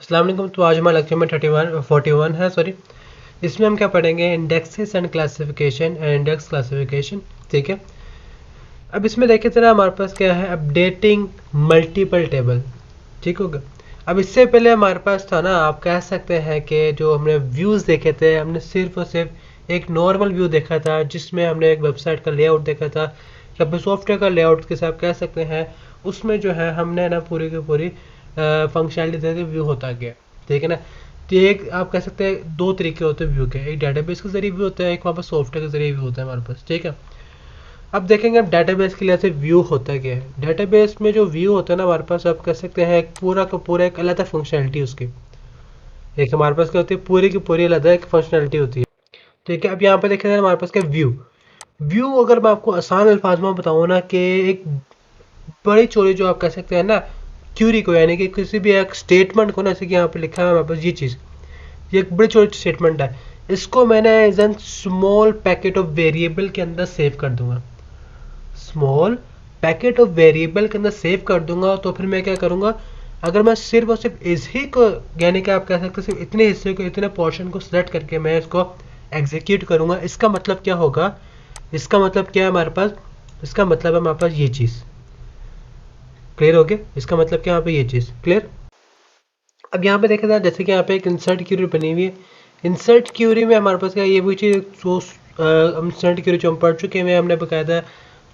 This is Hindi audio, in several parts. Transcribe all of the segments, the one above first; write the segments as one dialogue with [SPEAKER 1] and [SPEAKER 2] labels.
[SPEAKER 1] अस्सलाम वालेकुम। तो आज हमारा लेक्चर में 41 है सॉरी। इसमें हम क्या पढ़ेंगे, indexes and classification and index classification. ठीक है, अब इसमें देखें जरा हमारे पास क्या है, अपडेटिंग मल्टीपल टेबल। ठीक होगा। अब इससे पहले हमारे पास था ना, आप कह सकते हैं कि जो हमने व्यूज़ देखे थे, हमने सिर्फ और सिर्फ एक नॉर्मल व्यू देखा था जिसमें हमने एक वेबसाइट का लेआउट देखा था या फिर सॉफ्टवेयर का लेआउट के साथ कह सकते हैं। उसमें जो है हमने ना पूरी की पूरी फंक्शनलिटी देखी, व्यू होता गया। ठीक है ना। तो एक आप कह सकते हैं दो तरीके होते हैं व्यू के, एक डाटाबेस के जरिए व्यू होता है, एक वहाँ पर सॉफ्टवेयर के जरिए व्यू होता है हमारे पास। ठीक है, अब देखेंगे अब डाटाबेस के लिए से व्यू होता क्या है। डाटाबेस में जो व्यू होता है ना हमारे पास, आप कह सकते हैं एक पूरा का पूरा एक अलग फंक्शनलिटी उसकी। एक हमारे पास क्या होती है, पूरी की पूरी अलग एक फंक्शनलिटी होती है। ठीक है, अब यहाँ पे देखें हमारे पास क्या व्यू। व्यू अगर मैं आपको आसान अल्फाज में बताऊँ ना कि एक बड़ी चोरी जो आप कह सकते हैं ना, क्यूरी को, यानी कि किसी भी एक स्टेटमेंट को ना, जैसे कि यहाँ पे लिखा है हमारे पास ये चीज़, ये एक बड़ी छोटी स्टेटमेंट है। इसको मैंने as an small packet of variable के अंदर सेव कर दूंगा। स्मॉल पैकेट ऑफ वेरिएबल के अंदर सेव कर दूंगा। तो फिर मैं क्या करूंगा, अगर मैं सिर्फ और सिर्फ इसी को, यानी कि आप कह सकते हैं सिर्फ इतने हिस्से को, इतने पोर्शन को सिलेक्ट करके मैं इसको एग्जीक्यूट करूंगा, इसका मतलब क्या होगा, इसका मतलब क्या है हमारे पास, इसका मतलब है हमारे पास ये चीज़। क्लियर हो गया, इसका मतलब क्या यहाँ पे ये चीज़ क्लियर। अब यहाँ पे देखा जाए, जैसे कि यहाँ पे एक इंसर्ट क्यूरी बनी हुई है। इंसर्ट क्यूरी में हमारे पास क्या, ये वही चीज़ जो इंसर्ट क्यूरी जो हम पढ़ चुके हैं, हमने बकायदा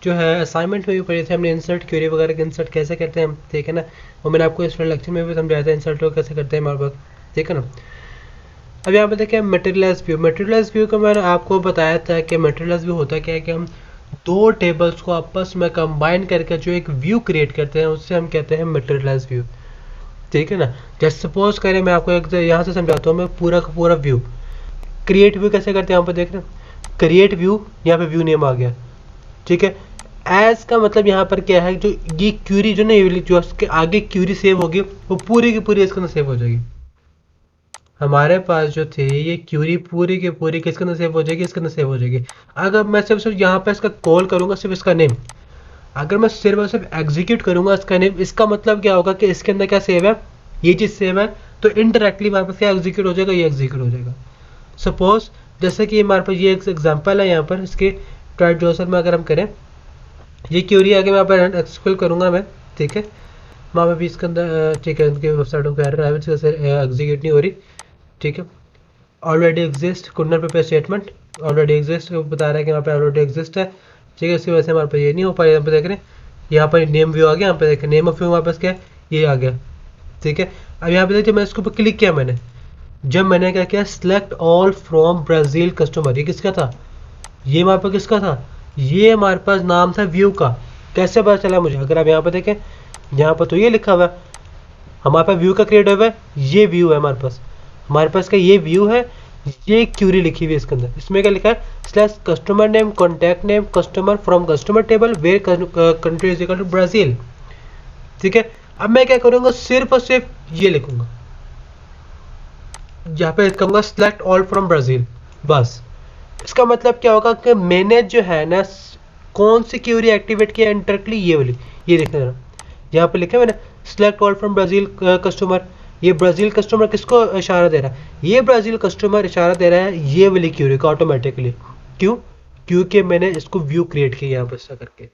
[SPEAKER 1] जो है असाइनमेंट में भी पढ़े थे हमने, इंसर्ट क्यूरी वगैरह के इंसर्ट कैसे करते हैं हम। ठीक है ना, और मैंने आपको इस लेक्चर में भी समझाया था इंसर्ट को कैसे करते हैं हमारे पास। ठीक है ना। अब यहाँ पे देखें मटेरियलाइज व्यू। मटेरियलाइज व्यू का मैंने आपको बताया था कि मटेरियलाइज व्यू होता क्या है कि हम दो टेबल्स को आपस में कंबाइन करके जो एक व्यू क्रिएट करते हैं, उससे हम कहते हैं मटेरियलाइज व्यू। ठीक है ना। जैसे सपोज करें, मैं आपको एक यहाँ से समझाता हूँ, मैं पूरा का पूरा व्यू क्रिएट व्यू कैसे करते हैं। यहाँ पर देख रहे हैं क्रिएट व्यू, यहाँ पे व्यू नेम आ गया। ठीक है, एज का मतलब यहाँ पर क्या है, जो ये क्यूरी जो नहीं, जो उसके आगे क्यूरी सेव होगी वो पूरी की पूरी इसके अंदर सेव हो जाएगी। हमारे पास जो थे ये क्यूरी पूरी की पूरी किसके अंदर सेव हो जाएगी, इसके अंदर सेव हो जाएगी। अगर मैं सिर्फ सिर्फ यहाँ पर इसका कॉल करूँगा, सिर्फ इसका नेम, अगर मैं सिर्फ और सिर्फ एग्जीक्यूट करूंगा इसका नेम, इसका मतलब क्या होगा कि इसके अंदर क्या सेव है, ये चीज़ सेव है। तो इनडायरेक्टली हमारे पास क्या एग्जीक्यूट हो जाएगा, ये एग्जीक्यूट हो जाएगा। सपोज जैसे कि हमारे पास ये एक एग्जांपल है यहाँ पर, इसके ट्राइड्रोसर में अगर हम करें, ये क्यूरी आगे मैं पर एक्सप्लेन करूंगा मैं। ठीक है, वहाँ पे भी इसके अंदर ठीक है, उनके वेबसाइट को एरर है, एग्जीक्यूट नहीं हो रही। ठीक है, already exist could not prepare statement, already exist बता रहा है कि यहाँ पे ऑलरेडी एग्जिस्ट है। ठीक है, इसी वजह से हमारे पास ये नहीं हो पाया। यहाँ पे देख रहे हैं, यहाँ पर नेम व्यू आ गया, यहाँ पे देखें नेम ऑफ व्यू हमारे पास क्या है, ये आ गया। ठीक है, अब यहाँ पे देखिए मैं इसके ऊपर क्लिक किया मैंने, जब मैंने क्या किया, select all from Brazil customer, ये किसका था, ये हमारे पास किसका था, ये हमारे पास नाम था व्यू का। कैसे पता चला मुझे, अगर आप यहाँ पे देखें, यहाँ पर तो ये लिखा हुआ है हमारे पास व्यू का क्रिएट हुआ है, ये व्यू है हमारे पास, हमारे पास का ये व्यू है, ये क्यूरी लिखी हुई है इसके अंदर। इसमें क्या लिखा है, slash customer name contact name customer from customer table where country is equal to Brazil. ठीक है, अब मैं क्या करूंगा, सिर्फ और सिर्फ ये लिखूंगा, यहाँ पे कहूंगा सिलेक्ट ऑल फ्रॉम ब्राज़ील, बस। इसका मतलब क्या होगा कि मैंने जो है ना कौन सी क्यूरी एक्टिवेट किया इंटरेक्टली, ये वाली, ये देखना जरा, यहाँ पे लिखा है मैंने select all from Brazil customer. ये ब्राज़ील कस्टमर किसको इशारा दे रहा है, ये ब्राज़ील कस्टमर इशारा दे रहा है ये वाली क्यूरी को ऑटोमेटिकली। क्यों, क्योंकि मैंने इसको व्यू क्रिएट किया यहाँ पर ऐसा करके।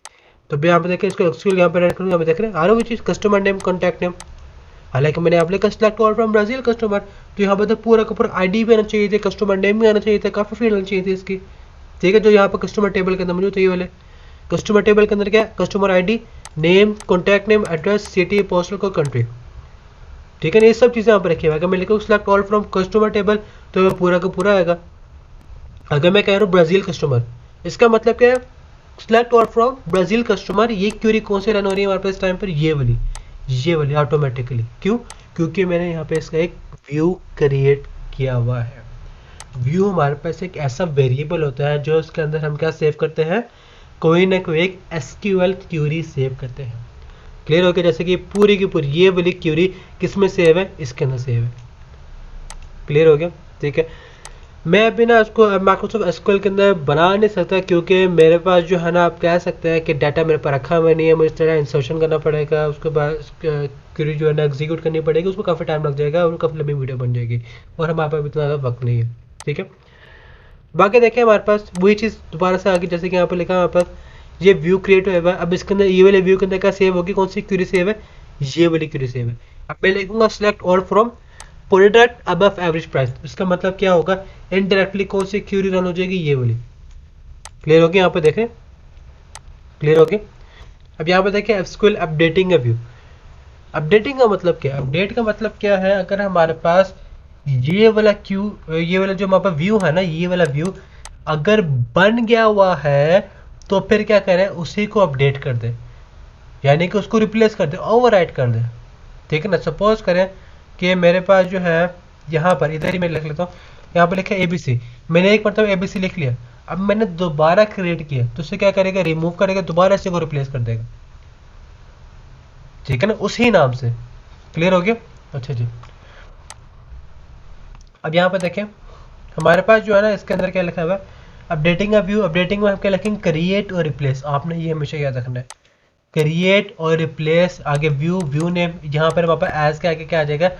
[SPEAKER 1] तो यहाँ पे देखें, इसको एक्चुअली यहाँ पे रन करूँ, यहाँ पे देख रहे हैं आ रहा है चीज़, कस्टमर नेम कॉन्टैक्ट नेम। हालांकि मैंने आप लिखा select all from Brazil customer, तो यहाँ पर तो पूरा का पूरा आईडी भी आना चाहिए थे, कस्टमर नेम भी आना चाहिए था, काफ़ी फील्ड आनी चाहिए थी इसकी। ठीक है, जो यहाँ पर कस्टमर टेबल के अंदर मौजूद है, ये वाले कस्टमर टेबल के अंदर क्या, customer ID, name, contact name, address, city, postal code, country. ठीक है ना, ये सब चीज़ें यहाँ पर रखी हुई। अगर मैं लिखूँ select all from customer table, तो पूरा का पूरा आएगा। अगर मैं कह रहा हूँ ब्राज़ील कस्टमर, इसका मतलब क्या है, select all from Brazil customer, ये क्यूरी कौन से रन हो रही है हमारे पास इस टाइम पर, ये वाली ऑटोमेटिकली। क्यों, क्योंकि मैंने यहाँ पे इसका एक व्यू क्रिएट किया हुआ है। व्यू हमारे पास एक ऐसा वेरिएबल होता है जो उसके अंदर हम क्या सेव करते हैं, कोई ना कोई एक एसक्यूएल क्यूरी सेव करते हैं। क्लियर हो गया, जैसे कि पूरी की पूरी ये वाली क्यूरी किस में सेव है, इसके अंदर सेव है। क्लियर हो गया। ठीक है, मैं अभी ना उसको माइक्रोसॉफ्ट एसक्यूएल के अंदर बना नहीं सकता, क्योंकि मेरे पास जो है ना, आप कह सकते हैं कि डाटा मेरे पर रखा हुआ नहीं है। मुझे तरह इंसर्शन करना पड़ेगा, उसके बाद क्वेरी जो है ना एग्जीक्यूट करनी पड़ेगी, उसको काफ़ी टाइम लग जाएगा और काफ़ी लंबी वीडियो बन जाएगी, और हमारे पास इतना ज़्यादा वक्त नहीं है। ठीक है, बाकी देखें हमारे पास वही चीज़ दोबारा से आगे, जैसे कि यहाँ पर लिखा है हमारे पास ये व्यू क्रिएट हुआ है। अब इसके अंदर ये वाले व्यू के अंदर क्या सेव होगी, कौन सी क्वेरी सेव है, ये वाली क्वेरी सेव है। अब मैं लिखूंगा select all from product above average price. इसका मतलब क्या होगा, इनडायरेक्टली कौन सी क्वेरी रन हो जाएगी, ये वाली। क्लियर होगी, यहाँ पे देखें, क्लियर होगी। अब यहाँ पे देखें SQL updating a view. Updating का मतलब क्या है, अपडेट का मतलब क्या है, अगर हमारे पास ये वाला ये वाला जो हमारे पास व्यू है ना, ये वाला व्यू अगर बन गया हुआ है तो फिर क्या करें, उसी को अपडेट कर दे, यानी कि उसको रिप्लेस कर दे, ओवरराइट कर दे। ठीक है ना, सपोज करें कि मेरे पास जो है यहाँ पर, इधर ही मैं लिख लेता हूँ, यहाँ पर लिखा है ABC। मैंने एक मतलब ABC लिख लिया, अब मैंने दोबारा क्रिएट किया तो उसे क्या करेगा, रिमूव करेगा, दोबारा इसे को रिप्लेस कर देगा। ठीक है ना, उसी नाम से। क्लियर हो गया, अच्छा जी। अब यहाँ पर देखें हमारे पास जो है ना, इसके अंदर क्या लिखा हुआ है, अपडेटिंग अ व्यू। अपडेटिंग में हम क्या लिखेंगे, क्रिएट और रिप्लेस। आपने ये हमेशा याद रखना है, क्रिएट और रिप्लेस, आगे व्यू, व्यू नेम, यहाँ पर वापस एज के आगे क्या आ जाएगा,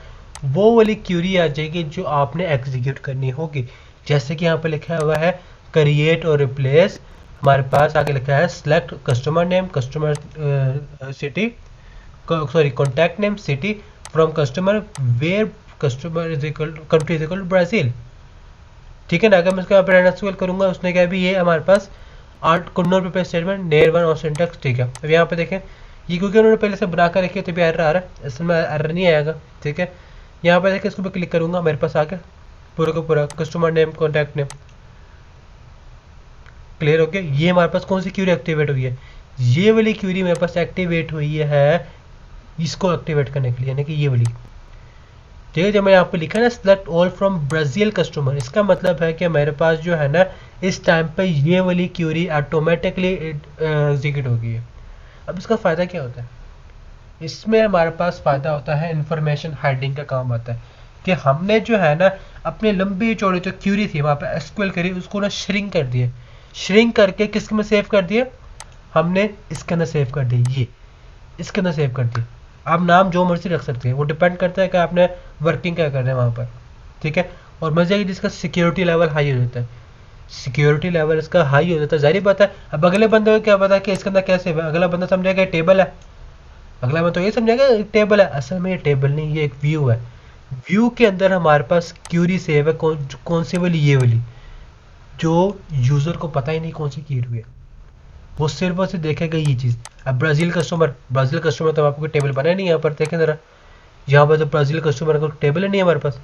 [SPEAKER 1] वो वाली क्यूरी आ जाएगी जो आपने एग्जीक्यूट करनी होगी। जैसे कि यहाँ पर लिखा हुआ है क्रिएट और रिप्लेस, हमारे पास आगे लिखा है select customer name, customer city, sorry contact name, city from customer, where customer is equal, country is equal to Brazil. ठीक है ना, अगर मैं इसका एसक्यूएल करूंगा, उसने क्या भी, ये हमारे पास आर्ट कुन्नर प्रिपेयर स्टेटमेंट नेयर वन और सिंटैक्स। ठीक है, अब यहाँ पे देखें ये क्योंकि उन्होंने पहले से बना कर रखी है तो भी एरर आ रहा है, इसमें एरर नहीं आएगा। ठीक है, यहाँ पे देखें, इसको मैं क्लिक करूंगा, मेरे पास आ गया पूरा का पूरा customer name, contact name. Clear हो गया, ये हमारे पास कौन सी क्यूरी एक्टिवेट हुई है, ये वाली क्यूरी मेरे पास एक्टिवेट हुई है, इसको एक्टिवेट करने के लिए, यानी कि ये वाली। ठीक है, जब मैंने यहाँ पे लिखा ना select all from Brazil customer, इसका मतलब है कि मेरे पास जो है ना, इस टाइम पे ये वाली क्यूरी ऑटोमेटिकली एग्जीक्यूट हो गई है। अब इसका फ़ायदा क्या होता है, इसमें हमारे पास फ़ायदा होता है इंफॉर्मेशन हाइडिंग का काम आता है, कि हमने जो है ना अपनी लंबी चौड़ी जो क्यूरी थी वहाँ पे एसक्यूएल करी, उसको ना श्रिंक कर दिए, श्रिंक करके किसके में सेव कर दिए, हमने इसके अंदर सेव कर दिए, ये इसके अंदर सेव कर दिए। आप नाम जो मर्जी रख सकते हैं, वो डिपेंड करता है कि आपने वर्किंग क्या कर रहे हैं वहाँ पर। ठीक है, और मजे की जिसका सिक्योरिटी लेवल हाई हो जाता है, सिक्योरिटी लेवल इसका हाई हो जाता है, जाहिर बात है। अब अगले बंदे को क्या पता कि इसके अंदर क्या सेव है, अगला बंदा समझेगा टेबल है, अगला बंदा तो ये समझेगा टेबल है, असल में ये टेबल नहीं, ये एक व्यू है। व्यू के अंदर हमारे पास क्यूरी सेव है, कौन सी वाली, ये वाली, जो यूजर को पता ही नहीं कौन सी क्यूरी है, वो सिर्फ और सिर्फ देखेगा ये चीज़। अब ब्राज़ील कस्टमर, ब्राज़ील कस्टमर तो आपको टेबल बना नहीं, यहाँ पर देखें ज़रा, यहाँ पर तो ब्राज़ील कस्टमर का टेबल ही नहीं है हमारे पास,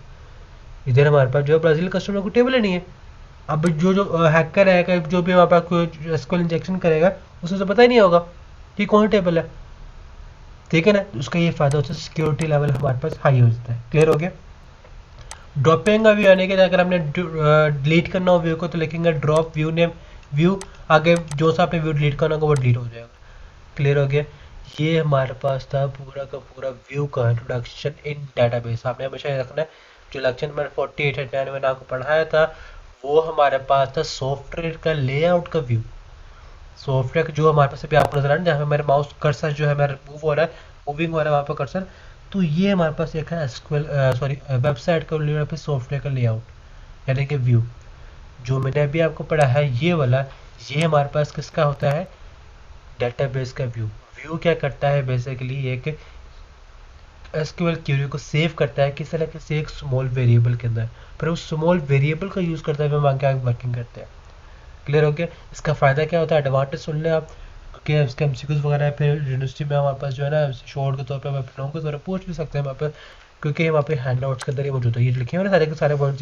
[SPEAKER 1] इधर हमारे पास जो है ब्राज़ील कस्टमर को टेबल ही नहीं है। अब जो हैकर है, जो भी वहाँ पर कोई एसक्यूएल इंजेक्शन करेगा, उसे तो पता ही नहीं होगा कि कौन सा टेबल है। ठीक है ना, उसका ये फ़ायदा होता है, सिक्योरिटी लेवल हमारे पास हाई हो जाता है। क्लियर हो गया। ड्रॉपिंग का व्यू आने के, अगर हमने डिलीट करना हो व्यू को तो लिखेंगे ड्रॉप व्यू नेम, व्यू, आगे जो सा आपने व्यू डिलीट करना होगा वो डिलीट हो जाएगा। क्लियर हो गया, ये हमारे पास था पूरा का पूरा व्यू का इंट्रोडक्शन इन डाटाबेस। आपने हमेशा याद रखना है, जो लेक्चर नंबर 48 89 मैंने आपको पढ़ाया था, वो हमारे पास था सॉफ्टवेयर का लेआउट का व्यू। सॉफ्टवेयर जो हमारे पास अभी आपको नजर आ रहा है, जहाँ पे मेरा माउस कर्सर जो है मेरा मूव हो रहा है, मूविंग हो रहा है वहाँ पर कर्सर, तो ये हमारे पास एक है एसक्यूएल, सॉरी वेबसाइट का लेआउट पे सॉफ्टवेयर का लेआउट, यानी कि व्यू। जो मैंने अभी आपको पढ़ा है ये वाला, ये हमारे पास किसका होता है, डेटाबेस का व्यू। व्यू क्या करता है, बेसिकली एक एसक्यूएल क्वेरी को सेव करता है किस तरह के से एक स्मॉल वेरिएबल के अंदर, पर उस स्मॉल वेरिएबल का यूज़ करते हुए हम आगे वर्किंग करते हैं। क्लियर हो गया, इसका फ़ायदा क्या होता है, एडवांटेज सुन लें आप, कि इसके एमसीक्यूज़ वगैरह पे यूनिवर्सिटी में हमारे पास जो है ना शॉर्ट के तौर पर वेबिनार के तौर पर पूछ भी सकते हैं वहाँ पर, क्योंकि वहाँ पे हैंड आउट्स के अंदर ही मौजूद है, ये लिखे हुए ना सारे के सारे पॉइंट्स,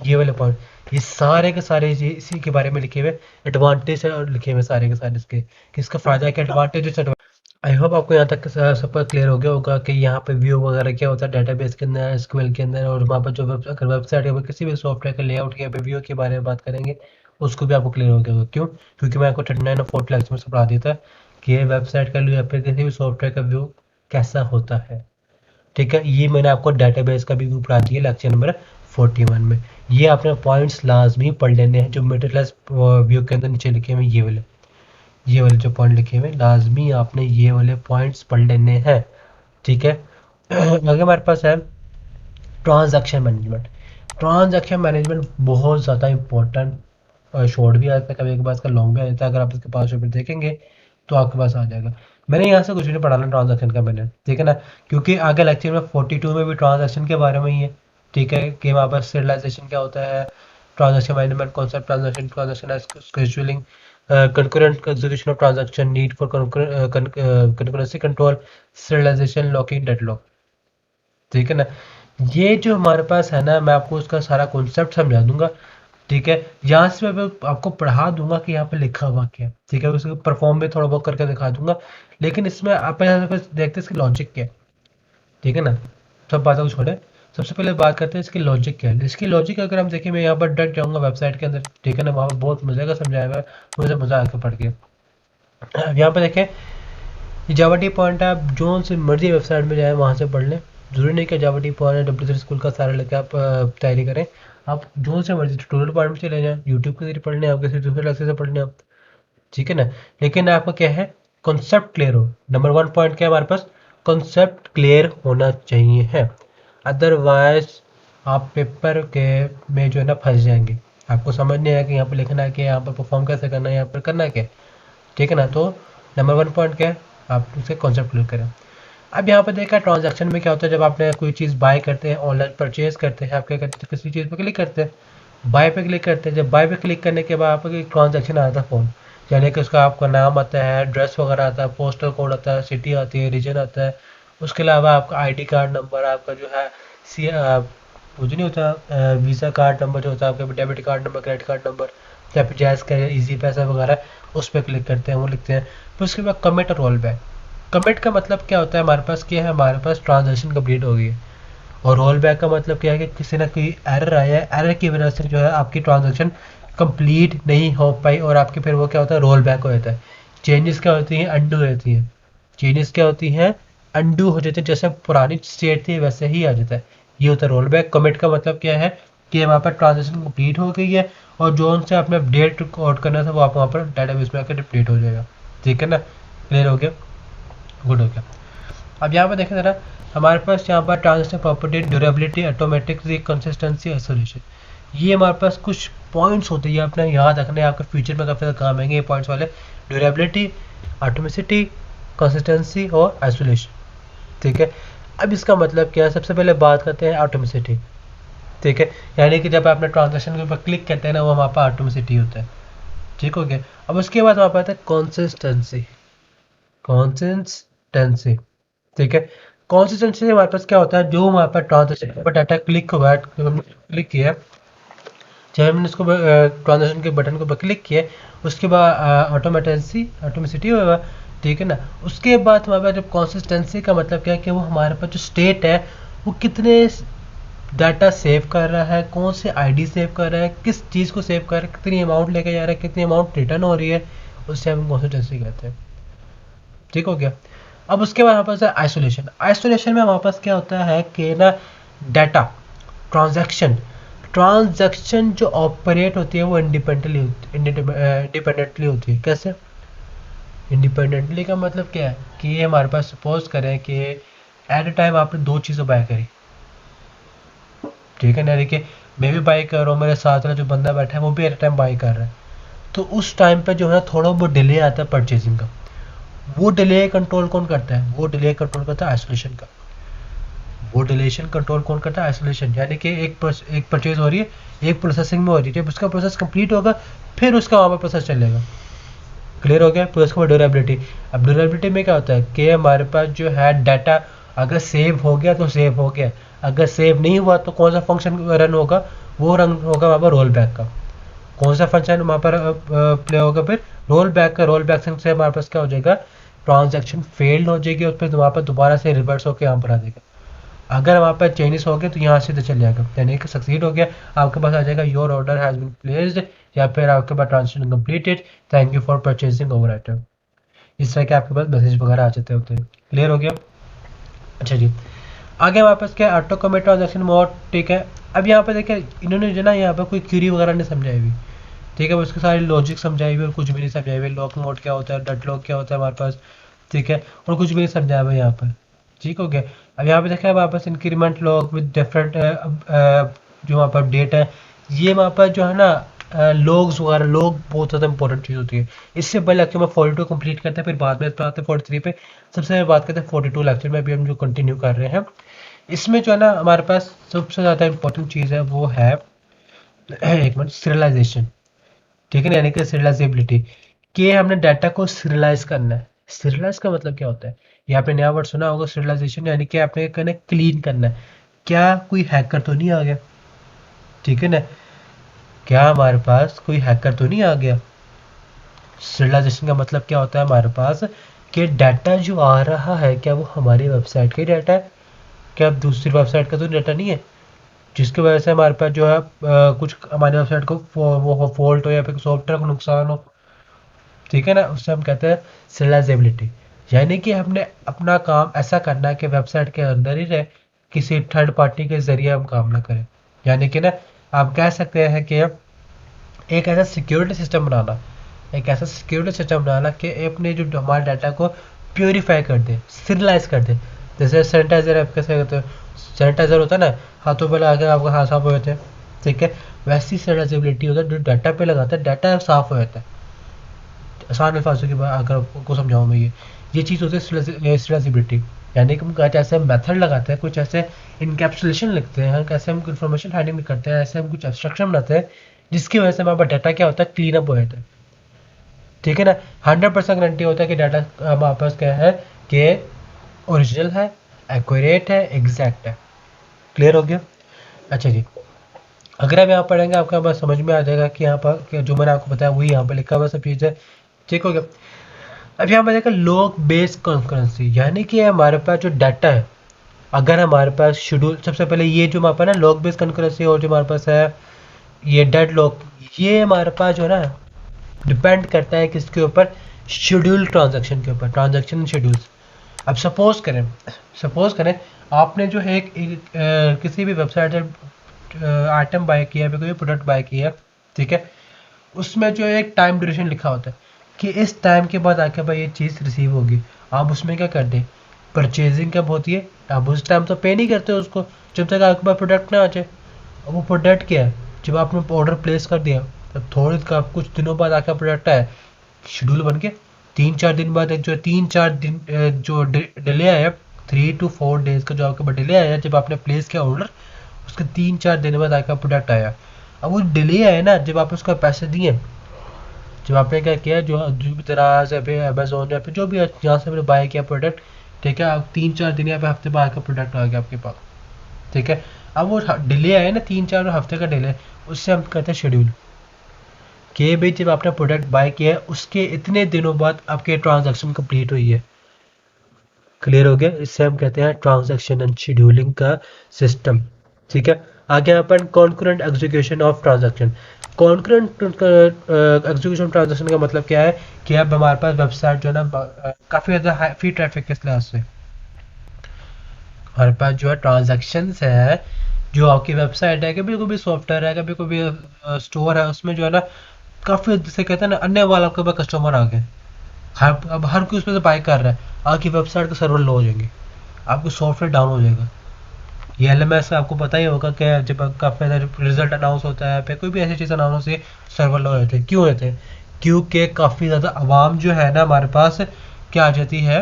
[SPEAKER 1] ये वाले पॉइंट, ये सारे के सारे ये इसी के बारे में लिखे हुए एडवांटेज है, और लिखे हुए सारे के सारे इसके कि इसका फ़ायदा है, क्या एडवांटेज है। आई होप आपको यहाँ तक सब पर क्लियर हो गया होगा कि यहाँ पे व्यू वगैरह क्या होता है डेटाबेस के अंदर, एसक्यूएल के अंदर, और वहाँ पर जो अगर वेबसाइट है, किसी भी सॉफ्टवेयर के लेआउट के व्यू के बारे में बात करेंगे, उसको भी आपको क्लियर हो गया होगा। क्यों, क्योंकि मैं आपको 39 और 40 लेक्चर में से पढ़ा देता कि ये वेबसाइट का व्यू या फिर किसी भी सॉफ्टवेयर का व्यू कैसा होता है। ठीक है, ये मैंने आपको डेटाबेस का भी व्यू पढ़ा दिया लेक्चर नंबर 41 में। ये आपने पॉइंट्स लाजमी पढ़ लेने हैं जो मटेरियल्स व्यू के अंदर नीचे लिखे हुए ये वाले जो पॉइंट लिखे हुए लाजमी आपने ये वाले पॉइंट्स पढ़ लेने हैं, ठीक है। अगर हमारे पास है ट्रांजैक्शन मैनेजमेंट। ट्रांजैक्शन मैनेजमेंट बहुत ज़्यादा इंपॉर्टेंट, शॉर्ट भी आता है कभी कभार, इसका लॉन्ग भी आ जाता है। अगर आप इसके 5 रुपये देखेंगे तो आपके पास आ जाएगा। मैंने यहाँ से कुछ नहीं पढ़ाना ट्रांजैक्शन का मैंने, ठीक है ना, क्योंकि आगे लेक्चर में 42 में भी ट्रांजैक्शन के बारे में ही है, ठीक है, कि वहाँ पर serialization क्या होता है, transaction management concept, transaction scheduling, concurrent execution of transaction, need for concurrency control, serialization, locking, deadlock, ठीक है ना। ये जो हमारे पास है ना, मैं आपको उसका सारा कॉन्सेप्ट समझा दूंगा, ठीक है। यहाँ से मैं आपको पढ़ा दूंगा कि यहाँ पे लिखा हुआ क्या है, ठीक है, उसको परफॉर्म भी थोड़ा बहुत करके दिखा दूंगा। लेकिन इसमें आप देखते हैं इसकी लॉजिक क्या है, ठीक है ना। सब बातों को छोड़े, सबसे पहले बात करते हैं इसकी लॉजिक क्या है। इसकी लॉजिक अगर हम देखें, मैं यहाँ पर डट जाऊंगा वेबसाइट के अंदर, ठीक है ना, वहाँ पर बहुत मजे का समझाया हुआ है, मुझे मजा आके पढ़ के। यहाँ पे देखें, ये जावा टी पॉइंट है, आप जो से मर्जी वेबसाइट में जाए वहाँ से पढ़ लें, जरूरी नहीं कि जावा टी पॉइंट W3 स्कूल का सारा लेके आप तैयारी करें। आप जो से मर्जी ट्यूटोरियल पॉइंट में चले जाएं, यूट्यूब के जरिए पढ़ लें, आप किसी दूसरे लेक्चर से पढ़ लें आप, ठीक है ना। लेकिन आपका क्या है, कॉन्सेप्ट क्लियर हो। नंबर 1 पॉइंट क्या है हमारे पास, कॉन्सेप्ट क्लियर होना चाहिए है, अदरवाइज आप पेपर के में जो है ना फंस जाएंगे। आपको समझ नहीं आया कि यहाँ पर लिखना है कि यहाँ पर परफॉर्म कैसे करना है, यहाँ पर करना है क्या, ठीक है ना। तो नंबर 1 पॉइंट क्या है, आप उसे कॉन्सेप्ट क्लियर करें। अब यहाँ पर देखा ट्रांजैक्शन में क्या होता है, जब आपने कोई चीज़ बाय करते हैं, ऑनलाइन परचेज करते हैं, आप क्या करते हैं, किसी चीज़ पर क्लिक करते हैं, बाय पे क्लिक करते हैं। जब बाय पे क्लिक करने के बाद आपको एक ट्रांजैक्शन आता है फॉर्म, यानी कि उसका आपका नाम आता है, एड्रेस वगैरह आता है, पोस्टल कोड आता है, सिटी आती है, रीजन आता है, उसके अलावा आपका ID कार्ड नंबर, आपका जो है सी वो जो नहीं होता वीज़ा कार्ड नंबर जो होता है, आपका debit card number, credit card number, या फिर जैस का इजी पैसा वगैरह, उस पर क्लिक करते हैं, वो लिखते हैं। फिर उसके बाद कमिट और रोल बैक। कमिट का मतलब क्या होता है, हमारे पास क्या है, हमारे पास ट्रांजेक्शन कंप्लीट हो गई है। और रोल बैक का मतलब क्या है कि किसी ना कोई एरर आया है, एरर की वजह से जो है आपकी ट्रांजेक्शन कंप्लीट नहीं हो पाई, और आपके फिर वो क्या होता है, रोल बैक हो जाता है। चेंजेस क्या होती हैं, अंडू हो जाती हैं। चेंजेस क्या होती हैं, अंडू हो जाते हैं, जैसे पुरानी स्टेट थी वैसे ही आ जाता है, ये होता है रोल बैक। कमिट का मतलब क्या है कि वहाँ पर ट्रांजेक्शन कंप्लीट हो गई है, और जो उनसे आपने अपडेट रिकॉर्ड करना था वो आप वहाँ पर डाटाबेस में आकर अपडेट हो जाएगा, ठीक है ना। क्लियर हो गया, गुड हो गया। अब यहाँ पर देखें जरा, हमारे पास यहाँ पर transistor property, durability, automatic consistency, isolation, ये हमारे पास कुछ पॉइंट्स होते हैं, ये अपने याद रखने, आपके फ्यूचर में काफ़ी ज़्यादा काम आएंगे ये पॉइंट्स वाले। ड्यूरेबिलिटी, ऑटोमेसिटी, कंसिस्टेंसी और आइसोलेशन, ठीक है। अब इसका मतलब क्या है, सबसे पहले बात करते हैं ऑटोमेसिटी, ठीक है, यानी कि जब आपने ट्रांजेक्शन के ऊपर क्लिक करते हैं ना, वो हमारे पास ऑटोमेसिटी होता है, ठीक हो गया। अब उसके बाद हमारे पास आता है कंसिस्टेंसी, कंसिस्टेंसी, ठीक है। कंसिस्टेंसी हमारे पास क्या होता है, जो हमारे पास ट्रांजेक्शन पर डाटा क्लिक हुआ है, क्लिक किया, जब हमने इसको ट्रांजेक्शन के बटन के ऊपर क्लिक किया, उसके बाद ऑटोमेसिटी होगा, ठीक है ना। उसके बाद हमारे पास जब कंसिस्टेंसी का मतलब क्या है कि वो हमारे पास जो स्टेट है वो कितने डाटा सेव कर रहा है, कौन से ID सेव कर रहा है, किस चीज़ को सेव कर रहा है, कितनी अमाउंट लेके जा रहा है, कितनी अमाउंट रिटर्न हो रही है, उससे हम कंसिस्टेंसी कहते हैं, ठीक हो गया। अब उसके बाद हमारे पास है आइसोलेशन। आइसोलेशन में हमारे पास क्या होता है कि ना, डाटा ट्रांजैक्शन जो ऑपरेट होती है वो इंडिपेंडेंटली होती है। कैसे इंडिपेंडेंटली का मतलब क्या है कि ये हमारे पास सपोज करें कि एट अ टाइम आपने 2 चीज़ें बाय करी, ठीक है ना, कि मैं भी बाई कर रहा हूँ, मेरे साथ वाला जो बंदा बैठा है वो भी एट अ टाइम बाई कर रहा है, तो उस टाइम पे जो है थोड़ा बहुत डिले आता है परचेजिंग का। वो डिले कंट्रोल कौन करता है, वो डिले कंट्रोल करता है आइसोलेशन का। वो डिलेशन कंट्रोल कौन करता है, आइसोलेशन। यानी कि एक परचेज हो रही है, एक प्रोसेसिंग में हो रही है, जब उसका प्रोसेस कंप्लीट होगा फिर उसका वहाँ पर प्रोसेस चलेगा। क्लियर हो गया। फिर उसके बाद ड्यूरेबिलिटी। अब ड्यूरेबिलिटी में क्या होता है कि हमारे पास जो है डाटा अगर सेव हो गया तो सेव हो गया, अगर सेव नहीं हुआ तो कौन सा फंक्शन रन होगा, वो रन होगा वहाँ पर रोल बैक का। कौन सा फंक्शन वहाँ पर प्ले होगा, फिर रोल बैक का। रोल बैक से हमारे पास क्या हो जाएगा, ट्रांजैक्शन फेल्ड हो जाएगी और फिर वहाँ पर दोबारा से रिवर्स होकर यहाँ पर आ जाएगा। अगर वहाँ पर चेंजेस हो गए तो यहाँ से तो चल जाएगा, यानी कि सक्सीड हो गया, आपके पास आ जाएगा your order has been placed, या फिर आपके पास transaction completed, thank you for purchasing over item. इस तरह के आपके पास मैसेज वगैरह आ जाते होते हैं। क्लियर हो गया। अच्छा जी, आगे हमारे पास क्या है, ऑटो कमिट ट्रांजेक्शन मोड, ठीक है। अब यहाँ पे देखिए इन्होंने जो ना यहाँ पे कोई क्यूरी वगैरह नहीं समझाई हुई, ठीक है, उसके सारी लॉजिक समझाई हुई और कुछ भी नहीं समझाई हुई, लॉक मोड क्या होता है, डट लॉक क्या होता है हमारे पास, ठीक है, और कुछ भी नहीं समझाया हुआ यहाँ पर, ठीक हो गया। अब यहाँ पे देखा है हमारे पास इंक्रीमेंट लॉक विद डिफरेंट जो वहाँ पर अपडेट है, ये वहाँ पर जो है ना लॉग्स वगैरह, लॉग बहुत ज़्यादा इंपॉर्टेंट चीज़ होती है। इससे पहले लेक्चर में 42 कंप्लीट करते हैं, फिर बाद में इस पर आते हैं 43 पे, सबसे पहले बात करते हैं 42 लेक्चर में अभी हम जो कंटिन्यू कर रहे हैं। इसमें जो है ना हमारे पास सबसे ज़्यादा इंपॉर्टेंट चीज़ है वो है एक मिनट, सीरियलाइजेशन, ठीक है ना, यानी कि सीरियलाइजेबिलिटी, कि हमने डाटा को सीरियलाइज करना है। सीरियलाइज का मतलब क्या होता है, ये आपने नया वर्ड सुना होगा सीरियलाइजेशन, यानी कि आपने कहना क्लीन करना है, क्या कोई हैकर तो नहीं आ गया, ठीक है ना, क्या हमारे पास कोई हैकर तो नहीं आ गया। सीरियलाइजेशन का मतलब क्या होता है हमारे पास, कि डाटा जो आ रहा है क्या वो हमारी वेबसाइट का डाटा है, क्या दूसरी वेबसाइट का तो डाटा नहीं है, जिसकी वजह से हमारे पास जो है कुछ हमारी वेबसाइट को वो फॉल्ट हो या फिर सॉफ्टवेयर को नुकसान हो, ठीक है ना, उससे हम कहते हैं सीरियलाइजेबिलिटी। यानी कि हमने अपना काम ऐसा करना है कि वेबसाइट के अंदर ही रहे, किसी थर्ड पार्टी के जरिए हम काम ना करें। यानी कि ना आप कह सकते हैं कि एक ऐसा सिक्योरिटी सिस्टम बनाना, एक ऐसा सिक्योरिटी सिस्टम बनाना कि अपने जो हमारे डाटा को प्योरीफाई कर दे, सीरियलाइज कर दे। जैसे सैनिटाइजर आप कैसे कहते हो, सैनिटाइजर होता है ना, हाथों पे लगा के आपका हाथ साफ हो जाते हैं, ठीक है, वैसी सीरियलाइजेबिलिटी होता है, जो डाटा पे लगाता है डाटा साफ हो जाता है। आसान अल्फाजों की बात अगर आपको समझाऊँ मैं, ये चीज़ होती है सीरियलाइजेबिलिटी, यानी कि हम कुछ ऐसे मेथड लगाते हैं, कुछ ऐसे इनकैप्सुलेशन लिखते हैं, कैसे हम इन्फॉर्मेशन हैंडलिंग करते हैं, ऐसे हम कुछ एब्स्ट्रक्शन बनाते हैं जिसकी वजह से हमारा डाटा क्या होता है, क्लीन अप हो जाता है, ठीक है ना। 100% गारंटी होता है कि डाटा हमारे पास क्या है, कि ओरिजिनल है, एक्यूरेट है, एग्जैक्ट है। क्लियर हो गया। अच्छा जी, अगर आप यहाँ पढ़ेंगे आपको बस समझ में आ जाएगा कि यहाँ पर जो मैंने आपको बताया वही यहाँ पर लिखा हुआ सब चीज़ है, ठीक हो गया। अब यहाँ पर देखा लॉग बेस्ड कॉन्करेंसी, यानी कि हमारे पास जो डाटा है, अगर हमारे पास शेड्यूल, सबसे पहले ये जो हमारे पास ना लॉग बेस्ड कॉन्करेंसी और जो हमारे पास है ये डेड लॉक, ये हमारे पास जो है ना डिपेंड करता है किसके ऊपर, शेड्यूल ट्रांजैक्शन के ऊपर, ट्रांजैक्शन शेड्यूल्स। अब सपोज करें आपने जो है किसी भी वेबसाइट से आइटम बाय किया है, कोई प्रोडक्ट बाय किया है, ठीक है, उसमें जो एक टाइम ड्यूरेशन लिखा होता है कि इस टाइम के बाद आके भाई ये चीज़ रिसीव होगी। आप उसमें क्या कर दें, परचेजिंग कब होती है, आप उस टाइम तो पे नहीं करते उसको जब तक आपके पास प्रोडक्ट ना आ जाए। अब वो प्रोडक्ट क्या है, जब आपने ऑर्डर प्लेस कर दिया तब थोड़े कुछ दिनों बाद आकर प्रोडक्ट आया, शेड्यूल बन के 3-4 दिन बाद, एक जो 3-4 दिन जो डिले आया, 3 to 4 days का जो आपके पास डिले आया जब आपने प्लेस किया ऑर्डर, उसके 3-4 दिन बाद आकर प्रोडक्ट आया। अब वो डिले आया ना, जब आप उसका पैसे दिए, जब आपने क्या किया, जो भी दराज या फिर अमेजोन या फिर जो भी जहाँ से आपने बाय किया प्रोडक्ट, ठीक है, अब 3-4 दिन या फिर हफ्ते बाद का प्रोडक्ट आ गया आपके पास, ठीक है। अब वो डिले आया ना, 3-4 हफ्ते का डिले, उससे हम कहते हैं शेड्यूल, कि भाई जब आपने प्रोडक्ट बाय किया है उसके इतने दिनों बाद आपके ट्रांजैक्शन कंप्लीट हुई है। क्लियर हो गया, इससे हम कहते हैं ट्रांजैक्शन एंड शेड्यूलिंग का सिस्टम, ठीक है। आगे अपन concurrent execution of transaction. Concurrent execution transaction का मतलब क्या है, कि अब हमारे पास वेबसाइट जो है ना काफ़ी ज़्यादा हाई ट्रैफिक के लिहाज से, हमारे पास जो है ट्रांजैक्शंस है, जो आपकी वेबसाइट है, कभी कोई सॉफ्टवेयर है, कभी कोई स्टोर है, उसमें जो है ना काफ़ी, जैसे कहते हैं ना, अन्य वाला आपके पास कस्टमर आ गए, अब हर कोई उसमें से बाय कर रहा है, आपकी वेबसाइट के सर्वर लो हो जाएंगे, आपको सॉफ्टवेयर डाउन हो जाएगा। ये एलएमएस आपको पता ही होगा कि जब काफ़ी ज़्यादा रिजल्ट अनाउंस होता है, फिर कोई भी ऐसी चीज़ अनाउंस होती है, सर्वर लो होते हैं। क्यों होते हैं, क्योंकि काफ़ी ज़्यादा आवाम जो है ना हमारे पास क्या आ जाती है,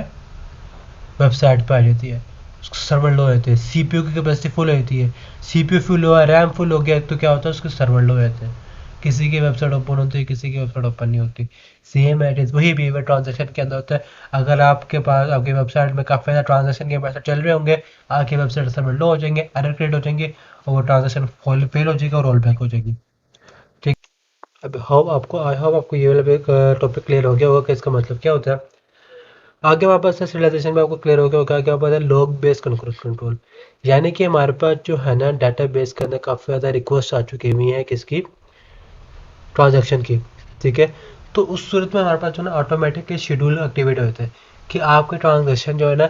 [SPEAKER 1] वेबसाइट पर आ जाती है, सर्वर लो होते हैं, सीपीयू की कैपेसिटी फुल होती है, सीपीयू फुल हुआ, रैम फुल हो गया, तो क्या होता है, उसके सर्वर लो होते हैं, किसी की वेबसाइट ओपन होती है, किसी की वेबसाइट ओपन नहीं होती। सेम एट इज वही बिहेवियर ट्रांजेक्शन के अंदर होता है। अगर आपके पास आपकी वेबसाइट में काफ़ी ज़्यादा ट्रांजेक्शन के पैसे चल रहे होंगे, आपकी वेबसाइट सर्वर लो हो जाएंगे, एरर क्रिएट हो जाएंगे, और वो ट्रांजेक्शन फेल हो जाएगी और रोल बैक हो जाएगी, ठीक। अब आई होप आपको ये वाला टॉपिक क्लियर हो गया होगा कि इसका मतलब क्या होता है। आगे हमारे पास सिरियलाइजेशन में आपको क्लियर हो गया होगा क्या पता है, लॉग बेस्ड कंट्रोल, यानी कि हमारे पास जो है ना डाटा बेस के अंदर काफ़ी ज़्यादा रिक्वेस्ट आ चुकी हुई है, किसकी, ट्रांजैक्शन की, ठीक है। तो उस सूरत में हमारे पास जो है ना ऑटोमेटिकली शेड्यूल एक्टिवेट होता है, कि आपके ट्रांजैक्शन जो है ना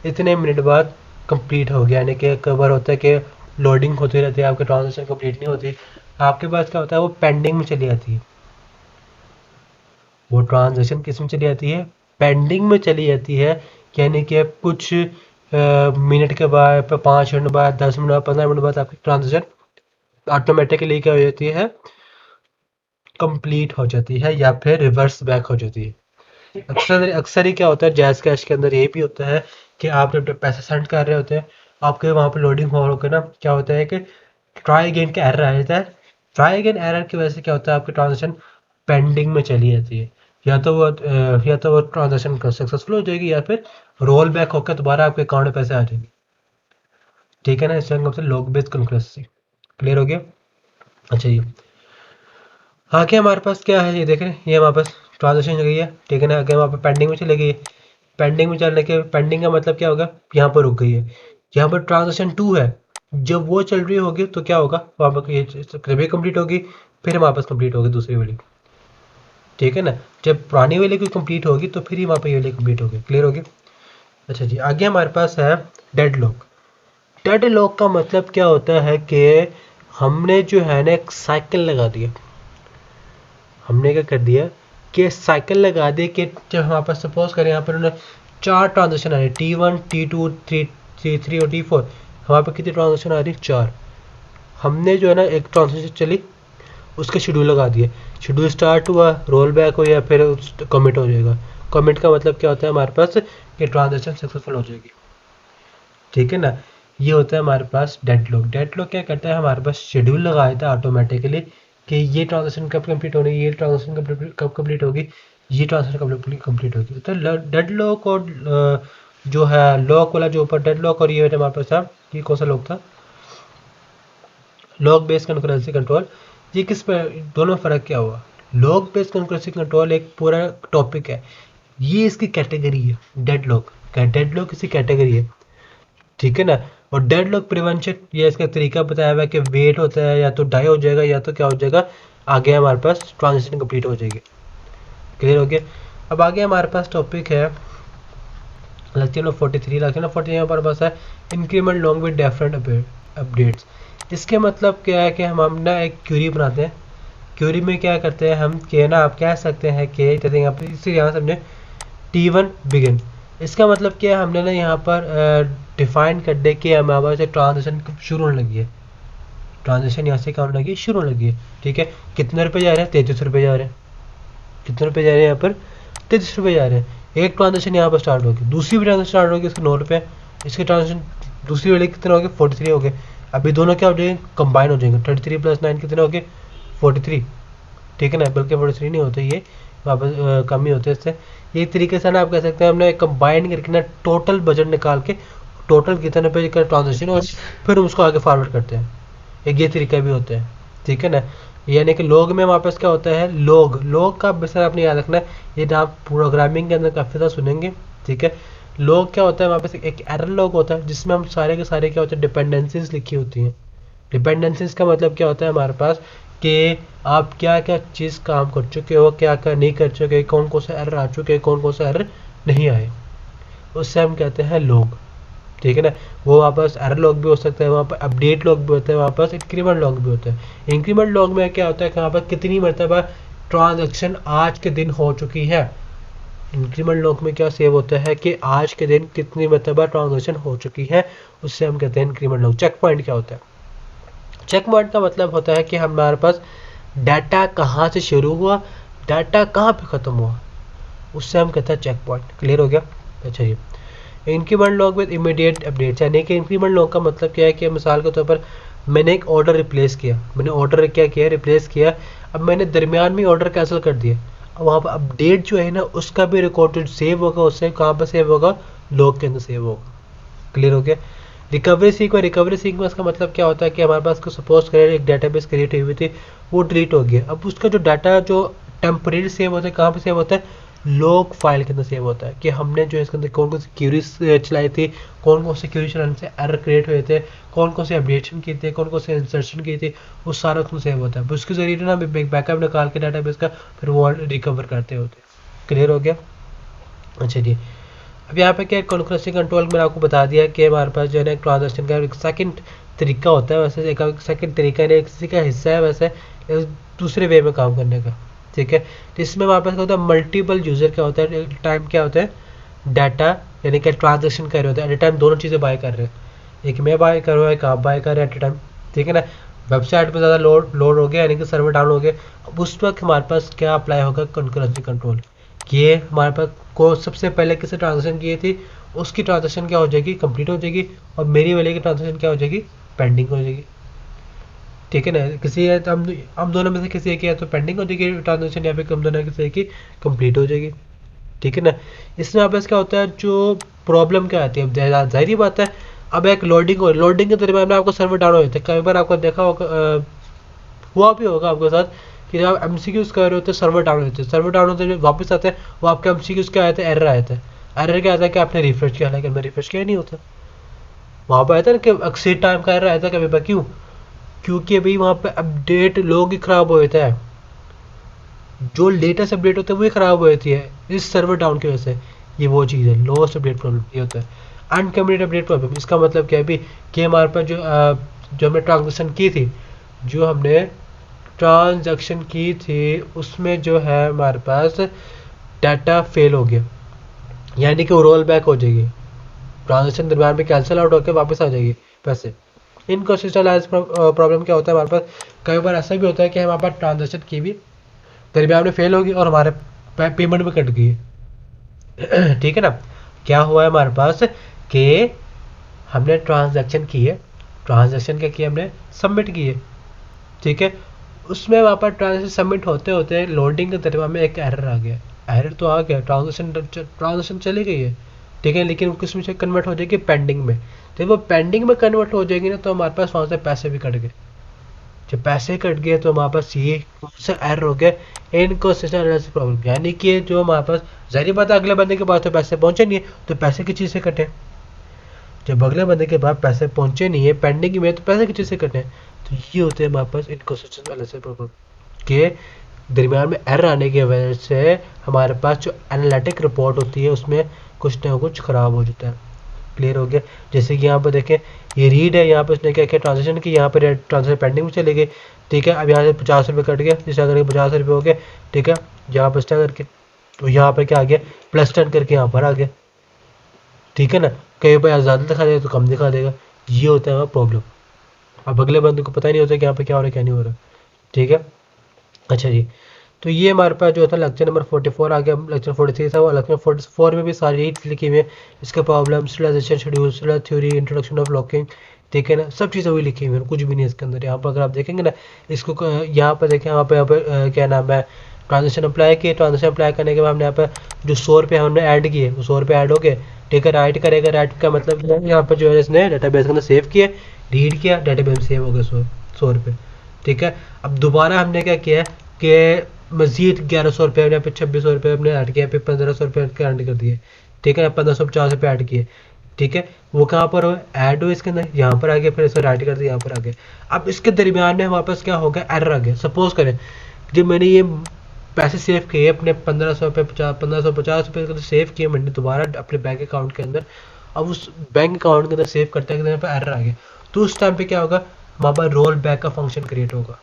[SPEAKER 1] इतने मिनट बाद कंप्लीट हो गया, यानी कि कवर होता है कि लोडिंग होती रहती है, आपकी ट्रांजेक्शन कंप्लीट नहीं होती, आपके पास क्या होता है वो पेंडिंग में चली जाती है। वो ट्रांजेक्शन किस में चली जाती है, पेंडिंग में चली जाती है, यानी कि कुछ मिनट के बाद, 5 मिनट बाद, 10 मिनट बाद, 15 मिनट बाद आपकी ट्रांजेक्शन ऑटोमेटिकली क्या हो जाती है, कंप्लीट हो जाती है या फिर रिवर्स बैक हो जाती है। अक्सर अक्सर ही क्या होता है जैज़ कैश के अंदर ये भी होता है कि आप जब पैसे सेंड कर रहे होते हैं, आपके वहाँ पे लोडिंग हो होकर ना क्या होता है कि ट्राई अगेन का एरर आ जाता है। ट्राई अगेन एरर की वजह से क्या होता है, आपकी ट्रांजेक्शन पेंडिंग में चली जाती है, या तो वो ट्रांजेक्शन सक्सेसफुल हो जाएगी या फिर रोल बैक होकर दोबारा आपके अकाउंट में पैसे आ जाएंगे। ठीक है ना, इस तरह से लॉग बेस्ड कॉन्करेंसी। क्लियर हो गया। अच्छा जी, आगे हमारे पास क्या है, ये देख रहे हैं, ये हमारे पास ट्रांजेक्शन चल गई है। ठीक है ना, आगे वहाँ पर पेंडिंग में चली गई है। पेंडिंग में चलने के, पेंडिंग का मतलब क्या होगा, यहाँ पर रुक गई है। यहाँ पर ट्रांजेक्शन 2 है, जब वो चल रही होगी तो क्या होगा, वहाँ पर ये भी कंप्लीट होगी, फिर हमारे पास कंप्लीट होगी दूसरी वाली। ठीक है ना, जब पुरानी वाली की कंप्लीट होगी तो फिर ही वहाँ पर ये वाली कंप्लीट होगी। क्लियर होगी। अच्छा जी, आगे हमारे पास है डेड लॉक। डेड लॉक का मतलब क्या होता है कि हमने जो है ना एक साइकिल लगा दिया, हमने क्या कर दिया कि साइकिल लगा दे कि जब हमारे पास सपोज करें यहाँ पर उन्होंने 4 ट्रांजेक्शन आ रही, T1 T2 T3 और T4, हमारे पर कितनी ट्रांजेक्शन आ रही, 4। हमने जो है ना एक ट्रांजेक्शन चली, उसके शेड्यूल लगा दिए, शेड्यूल स्टार्ट हुआ, रोल बैक हो या फिर कमिट हो जाएगा। कमिट का मतलब क्या होता है हमारे पास, ये ट्रांजेक्शन सक्सेसफुल हो जाएगी। ठीक है ना, ये होता है हमारे पास डेड लॉक। डेड लॉक क्या करता है, हमारे पास शेड्यूल लगा देता है ऑटोमेटिकली कि ये ट्रांजेक्शन कब कंप्लीट होनी है, ये ट्रांजेक्शन कब कंप्लीट होगी, ये ट्रांजेक्शन कब कंप्लीट होगी। तो डेड लॉक और जो है लॉक वाला जो ऊपर डेड लॉक और ये हमारे पास था, ये कौन सा लॉक था, लॉक बेस्ड करेंसी कंट्रोल। ये किस पर, दोनों फ़र्क क्या हुआ। लॉक बेस्ड करेंसी कंट्रोल एक पूरा टॉपिक है, ये इसकी कैटेगरी है। डेड लॉक, डेड लॉक इसकी कैटेगरी है। ठीक है ना, और डेड लॉक प्रिवेंशन ये इसका तरीका बताया हुआ है कि वेट होता है, या तो डाई हो जाएगा या तो क्या हो जाएगा, आगे हमारे पास ट्रांजेक्शन कंप्लीट हो जाएगी। क्लियर हो गया। अब आगे हमारे पास टॉपिक है लेक्चर 43। लेक्चर 43 हमारे पास है increment long with different updates. इसके मतलब क्या है कि हम ना एक क्यूरी बनाते हैं। क्यूरी में क्या करते हैं हम कि ना, आप कह सकते हैं कि जैसे यहाँ पर इसी यहाँ समझे T1 बिगिन, इसका मतलब क्या है, हमने ना यहाँ पर डिफाइन कर दे कि हमारे पास एक ट्रांजेक्शन शुरू होने लगी है, ट्रांजेक्शन यहाँ से क्या होने लगी है, शुरू होने लगी है। ठीक है, कितने रुपए जा रहे हैं, 33 रुपये जा रहे हैं। कितने रुपये जा रहे हैं यहाँ पर, 33 रुपये जा रहे हैं। एक ट्रांजेक्शन यहाँ पर स्टार्ट होगी, दूसरी भी ट्रांजेक्शन स्टार्ट होगी, इसके 9 रुपये। इसके ट्रांजेक्शन दूसरी वाली कितने हो गए, 43 हो गए। अभी दोनों क्या हो जाएंगे, कंबाइन हो जाएंगे। 33 + 9 कितने हो गए, 43। ठीक है ना, बल्कि 43 नहीं होते, ये वापस कम ही होते हैं इससे। एक तरीके से ना आप कह सकते हैं हमने कंबाइन करके ना टोटल बजट निकाल के टोटल कितने पे का ट्रांजेक्शन और फिर हम उसको आगे फॉरवर्ड करते हैं। एक ये तरीका भी होता है। ठीक है ना, यानी कि लॉग में वापस क्या होता है, लॉग, लॉग का बेसर आपने याद रखना है, ये ना आप प्रोग्रामिंग के अंदर काफ़ी ज़्यादा सुनेंगे। ठीक है, लॉग क्या होता है, वापस एक एरर लॉग होता है जिसमें हम सारे के सारे क्या होते हैं, डिपेंडेंसीज लिखी होती हैं। डिपेंडेंसीज का मतलब क्या होता है हमारे पास कि आप क्या क्या चीज़ काम कर चुके हो, क्या क्या नहीं कर चुके, कौन कौन सा एरर आ चुके, कौन कौन सा एरर नहीं आए, उससे हम कहते हैं लॉग। ठीक है ना, वो वापस एरर लॉग भी हो सकता है, वहाँ पर अपडेट लॉग भी होता है, वहाँ पर इंक्रीमेंट लॉग भी होता है। इंक्रीमेंट लॉग में क्या होता है कि वहाँ पर कितनी मरतबा ट्रांजेक्शन आज के दिन हो चुकी है। इंक्रीमेंट लॉग में क्या सेव होता है कि आज के दिन कितनी मरतबा ट्रांजेक्शन हो चुकी है, उससे हम कहते हैं इंक्रीमेंट लॉग। चेक पॉइंट क्या होता है, चेक पॉइंट का मतलब होता है कि हमारे पास डाटा कहाँ से शुरू हुआ, डाटा कहाँ पे ख़त्म हुआ, उससे हम कहते हैं चेक पॉइंट। क्लियर हो गया। अच्छा जी, increment log with immediate updates, यानी कि इंक्रीमेंट लॉग का मतलब क्या है कि मिसाल के तौर पर मैंने एक ऑर्डर रिप्लेस किया, मैंने ऑर्डर क्या किया, रिप्लेस किया, अब मैंने दरमियान में ऑर्डर कैंसिल कर दिया, अब वहाँ पर अपडेट जो है ना उसका भी रिकॉर्डेड सेव होगा, उससे कहाँ पर सेव होगा, लॉग के अंदर सेव होगा। क्लियर हो गया। रिकवरी सीक्वेंस, रिकवरी सीक्वेंस का मतलब क्या होता है कि हमारे पास को सपोज करें एक डेटाबेस क्रिएट हुई थी, वो डिलीट हो गया, अब उसका जो डाटा जो टेम्परेरी सेव होता है, कहाँ पे सेव होता है, लॉग फाइल के अंदर सेव होता है कि हमने जो इसके अंदर कौन कौन सी क्यूरीज चलाई थी, कौन कौन से क्यूरी चलाने से एरर क्रिएट हुए थे, कौन कौन से अपडेशन किए थे, कौन कौन से इंसर्शन किए थे, वो सारा उसमें सेव होता है। उसके जरिए ना बैकअप निकाल के डेटाबेस का फिर वो रिकवर करते होते। क्लियर हो गया। अच्छा जी, अब यहाँ पे क्या कॉन्करेंसी कंट्रोल मैंने आपको बता दिया कि हमारे पास जो है ना ट्रांजेक्शन का एक सेकंड तरीका होता है, वैसे एक सेकंड तरीका नहीं, किसी का हिस्सा है वैसे दूसरे वे में काम करने का, ठीक है। तो इसमें हमारे पास क्या होता है, मल्टीपल यूजर क्या होता है, टाइम क्या होता है, डाटा यानी कि ट्रांजेक्शन कर रहे होते हैं एट ए टाइम, दोनों चीज़ें बाय कर रहे हैं, एक मैं बाय कर रहा हूँ एक आप बाय कर रहे हैं एट ए टाइम, ठीक है ना। वेबसाइट पर ज़्यादा लोड हो गया यानी कि सर्वर डाउन हो गया, अब उस वक्त हमारे पास क्या अप्लाई होगा, कंकरेंसी कंट्रोल। ये हमारे पास को सबसे पहले किसी ट्रांजेक्शन की थी उसकी ट्रांजेक्शन क्या हो जाएगी, कंप्लीट हो जाएगी, और मेरी वाले की ट्रांजेक्शन क्या हो जाएगी, पेंडिंग हो जाएगी, ठीक है ना। किसी है तो हम दोनों में से किसी एक है तो पेंडिंग हो जाएगी ट्रांजेक्शन, या फिर हम दोनों में किसी एक की कंप्लीट हो जाएगी, ठीक है ना। इसमें आप क्या होता है, जो प्रॉब्लम क्या आती है, अब जाहिर बात है, अब एक लोडिंग के दरमियान में आपको सर्वर डाउन हो जाता है, कई बार आपको देखा होगा, हुआ भी होगा आपके साथ कि जब आप एम सी क्यूज़ कर रहे होते हैं सर्वर डाउन होते हैं, सर्वर डाउन होते हैं, जब वापस आते हैं वो आपके एम सी क्यूज़ क्या आते हैं, एरर आया था, एरर क्या आता है कि आपने रिफ्रेश किया, लेकिन मैं रिफ्रेश किया नहीं होता, वहाँ पर आया था ना कि एक्सीड टाइम का एरर आया था कभी, क्यों, क्योंकि अभी वहाँ पे अपडेट लोग ही खराब हो जाता है, जो लेटेस्ट अपडेट होता है वही खराब हो जाती है इस सर्वर डाउन की वजह से, ये वो चीज़ है लोएस्ट अपडेट प्रॉब्लम ये होता है। अनकम्प्लीट अपडेट प्रॉब्लम, इसका मतलब क्या है अभी कि हमारे पास जो हमने ट्रांजेक्शन की थी, जो हमने ट्रांजैक्शन की थी उसमें जो है हमारे पास डाटा फेल हो गया, यानी कि वो रोल बैक हो जाएगी, ट्रांजेक्शन दरम्यान में कैंसिल आउट होकर वापस आ जाएगी पैसे। इनकंसिस्टेंट प्रॉब्लम क्या होता है हमारे पास, कई बार ऐसा भी होता है कि हमारे पास ट्रांजेक्शन की भी दरम्यान में फेल होगी और हमारे पेमेंट भी कट गई है ठीक है ना। क्या हुआ है हमारे पास कि हमने ट्रांजैक्शन की है, ट्रांजैक्शन क्या किया हमने, सबमिट की है, ठीक है। उसमें वहाँ पर ट्रांजेक्शन सबमिट होते होते लोडिंग के दरमियान में एक एरर आ गया, एरर तो आ गया, ट्रांजेक्शन चली गई है, ठीक है, लेकिन किस में से कन्वर्ट हो जाएगी, पेंडिंग में। तो वो पेंडिंग में कन्वर्ट हो जाएगी ना, तो हमारे पास वहाँ से पैसे भी कट गए, जब पैसे कट गए तो हमारे पास ये कौन सा एरर हो गया, इनकंसिस्टेंट प्रॉब्लम, यानी कि जो हमारे पास जाहिर बात है अगले बंदे के पास तो पैसे पहुंचे नहीं है, तो पैसे की चीज़ से कटे, जब अगले बंदे के पास पैसे पहुंचे नहीं है पेंडिंग में, तो पैसे की चीज़ से कटे, तो ये होते हैं हमारे पास इनकंसिस्टेंट प्रॉब्लम के दरमियान में एरर आने की वजह से हमारे पास जो एनालिटिक रिपोर्ट होती है उसमें कुछ ना कुछ ख़राब हो जाता है। क्लियर हो गया। जैसे कि यहाँ पर देखें ये रीड है, यहाँ पर उसने क्या किया ट्रांजेक्शन की, यहाँ पर ट्रांजेक्शन पेंडिंग में चले गए, ठीक है। अब यहाँ से 50 रुपये कट गया, जिस करके 50 रुपये हो गए, ठीक है। यहाँ पर स्टा करके तो यहाँ पर क्या आ गया, +10 करके यहाँ पर आ गया, ठीक है ना। कहीं पर ज़्यादा दिखा देगा तो कम दिखा देगा, ये होता है प्रॉब्लम। अब अगले बंदे को पता ही नहीं होता कि यहाँ पे क्या हो रहा है क्या नहीं हो रहा, ठीक है। अच्छा जी, तो ये हमारे पास जो था लेक्चर नंबर 44 आ गया, लेक्चर 43 था, वो लेक्चर 44 में भी सारी लिखी हुई है, इसके problem, serialization schedule, serial theory, introduction of locking, ठीक है ना, सब चीज़ें वही लिखी हुई है, कुछ भी नहीं है इसके अंदर। यहाँ पर अगर आप देखेंगे ना, इसको यहाँ पर देखें, यहाँ पर क्या नाम है, ट्रांजेक्शन अप्लाई किए, ट्रांजेक्शन अप्लाई करने के बाद हमने यहाँ पर जो 100 रुपये हमने ऐड किए, वो 100 रुपये ऐड हो गए, ठीक है। राइट करेगा, राइट का मतलब यहाँ पर जो है इसने डाटाबेस के अंदर सेव किया, रीड किया, डाटाबेस में सेव हो गए 100 रुपये, ठीक है। अब दोबारा हमने क्या किया है कि मजीद 1100 रुपये हमने, 2600 रुपये हमने ऐड किया, फिर 1500 रुपये ऐड कर दिए, ठीक है। 1550 रुपये ऐड किए, ठीक है। वो कहाँ पर हो, ऐड हो इसके अंदर, यहाँ पर आ गया, फिर इसको राइट कर दिया, यहाँ पर आ गया। अब इसके दरमियान में वापस क्या हो गया, एरर आ गया। सपोज करें जब मैंने ये पैसे सेव किए अपने 1550 रुपये सेव किए मैंने दोबारा अपने बैंक अकाउंट के अंदर, अब उस बैंक अकाउंट के अंदर सेव करते हैं एरर आ गया, तो उस टाइम पे क्या होगा, हमारे पास रोल बैक का फंक्शन क्रिएट होगा।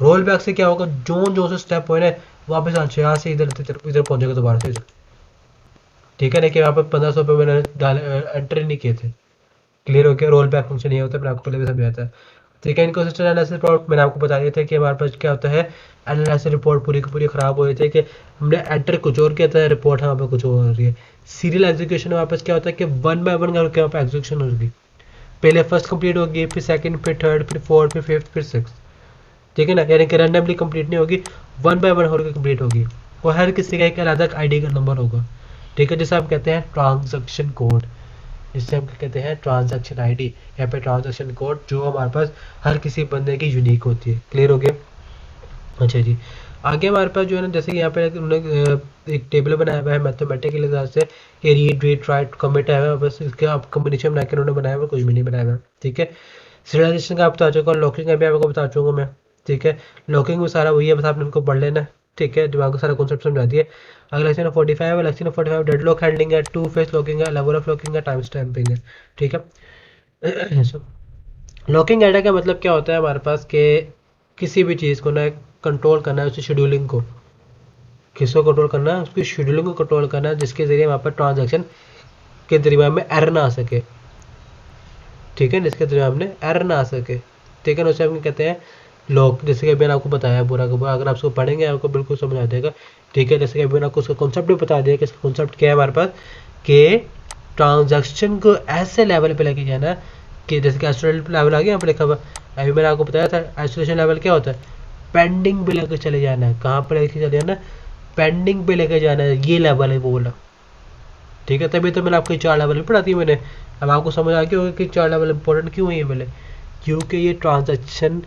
[SPEAKER 1] रोल बैक से क्या होगा, जो से स्टेप हो ना वापस यहाँ से इधर इधर पहुंचेगा दोबारा से इधर, ठीक है ना, कि यहाँ पर 1500 रुपये मैंने एंटर नहीं किए थे। क्लियर हो गया, रोल बैक फंक्शन ये होता है, मैंने आपको पहले भी समझाया था, ठीक है। इनकंसिस्टेंट एनालिसिस रिपोर्ट मैंने आपको बता दिया था कि हमारे पास क्या होता है, एनालिसिस रिपोर्ट पूरी की पूरी खराब हो जाती है कि हमने एंटर कुछ और किया था, रिपोर्ट हमारे पास कुछ और हो रही है। सीरियल एग्जीक्यूशन हमारे पास क्या होता है कि 1 बाय 1 करके वहाँ पर एग्जीक्यूशन होगी, पहले फर्स्ट कंप्लीट होगी, फिर सेकंड, फिर थर्ड, फिर फोर्थ, फिर फिफ्थ, फिर सिक्स, ठीक है ना, यानी कि रैंडमली कंप्लीट नहीं होगी, 1 बाय 1 होकर कंप्लीट होगी, और हर किसी का एक अलग आईडी का नंबर होगा, ठीक है, जिसे हम कहते हैं ट्रांजैक्शन कोड, जिससे हम कहते हैं ट्रांजैक्शन आईडी या फिर ट्रांजैक्शन कोड, जो हमारे पास हर किसी बंदे की यूनिक होती है। क्लियर हो गया। अच्छा जी, आगे हमारे पास जो है ना, जैसे कि यहाँ पे उन्होंने एक टेबल बनाया हुआ है मैथमेटिकल हिसाब से, कि रीड रीड राइट कमिट है, बस इसके आप कम्बिनेशन बना के उन्होंने बनाया हुआ, कुछ भी नहीं बनाया हुआ, ठीक है। सीरियलाइजेशन का आप बता चुका हूँ, लॉकिंग का भी आपको बता चुका हूँ मैं, ठीक है। लॉकिंग में सारा वही है, बस आपने उनको पढ़ लेना है, ठीक है, दिमाग को सारा कॉन्सेप्ट समझा दिए। अगला लेक्चर 45 है, लेक्चर 45 डेड लॉक हैंडलिंग है, टू फेस लॉकिंग है, लेवल ऑफ लॉकिंग है, टाइम स्टैम्पिंग है। ठीक है। लॉकिंग डाटा का मतलब क्या होता है हमारे पास कि किसी भी चीज़ को ना कंट्रोल करना है, उसकी शेड्यूलिंग को, किसको कंट्रोल करना है, उसकी शेड्यूलिंग को कंट्रोल करना है, जिसके जरिए वहाँ पर ट्रांजैक्शन के दरमियान में एरर ना आ सके। ठीक है, जिसके दरमियान में एरर ना आ सके। ठीक है ना, उसे हम कहते हैं लॉक। जैसे कि मैंने आपको बताया पूरा का पूरा, अगर आप उसको पढ़ेंगे आपको बिल्कुल समझ आ जाएगा। ठीक है, जैसे कि मैंने आपको उसका कॉन्सेप्ट भी बता दिया कि इसका कॉन्सेप्ट क्या है हमारे पास, कि ट्रांजैक्शन को ऐसे लेवल पे लेके जाना कि जैसे कि आइसोलेशन लेवल आ गया यहाँ पे लिखा हुआ। अभी मैंने आपको बताया था आइसोलेशन लेवल क्या होता है, पेंडिंग पे लेकर चले जाना है। कहाँ पर लेके चले जाना है, पेंडिंग पे लेकर जाना है, ये लेवल है वो बोला। ठीक है, तभी तो मैंने आपको 4 लेवल पढ़ा दी मैंने। अब आपको समझ आ गया होगा कि 4 लेवल इंपॉर्टेंट क्यों है ये वाले, क्योंकि ये ट्रांजैक्शन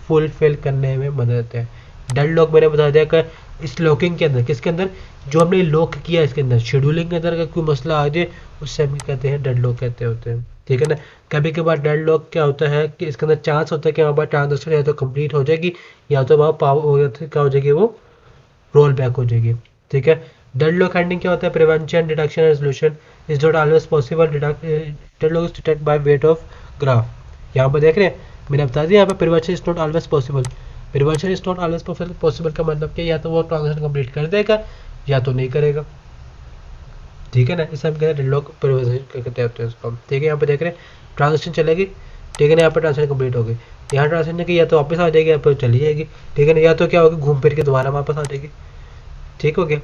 [SPEAKER 1] फुलफिल करने में मदद है। डेड लॉक मैंने बता दिया कि इस लॉकिंग के अंदर, किसके अंदर, जो हमने लॉक किया इसके अंदर, शेड्यूलिंग के अंदर अगर कोई मसला आ जाए उससे हम कहते हैं डेड लॉक कहते होते हैं। ठीक है ना, कभी कभार डेड लॉक क्या होता है कि इसके अंदर चांस होता है कि वहाँ पर ट्रांजेक्शन या तो कंप्लीट हो जाएगी या तो वहाँ पावर क्या हो जाएगी, वो रोल बैक हो जाएगी। ठीक है, डेडलॉक हैंडलिंग क्या होता है, prevention detection and solution is not always possible. Deadlock is detect by weight of graph. यहाँ पर देख रहे हैं मैंने बता दिया, यहाँ पर prevention is not always possible. Prevention is not always possible का मतलब कि या तो वो ट्रांजेक्शन कंप्लीट कर देगा या तो नहीं करेगा। ठीक है ना, इसे हम कहते हैं डेडलॉक प्रिवेंशन कहते हैं उसको। ठीक है, यहाँ पे देख रहे हैं ट्रांजेक्शन चलेगी। ठीक है ना, यहाँ पर ट्रांजेक्शन कंप्लीट हो गई, यहाँ ट्रांजेक्शन की या तो वापस आ जाएगी या फिर चली जाएगी। ठीक है ना, या तो क्या होगी, घूम फिर के दोबारा वापस आ जाएगी। ठीक हो गया।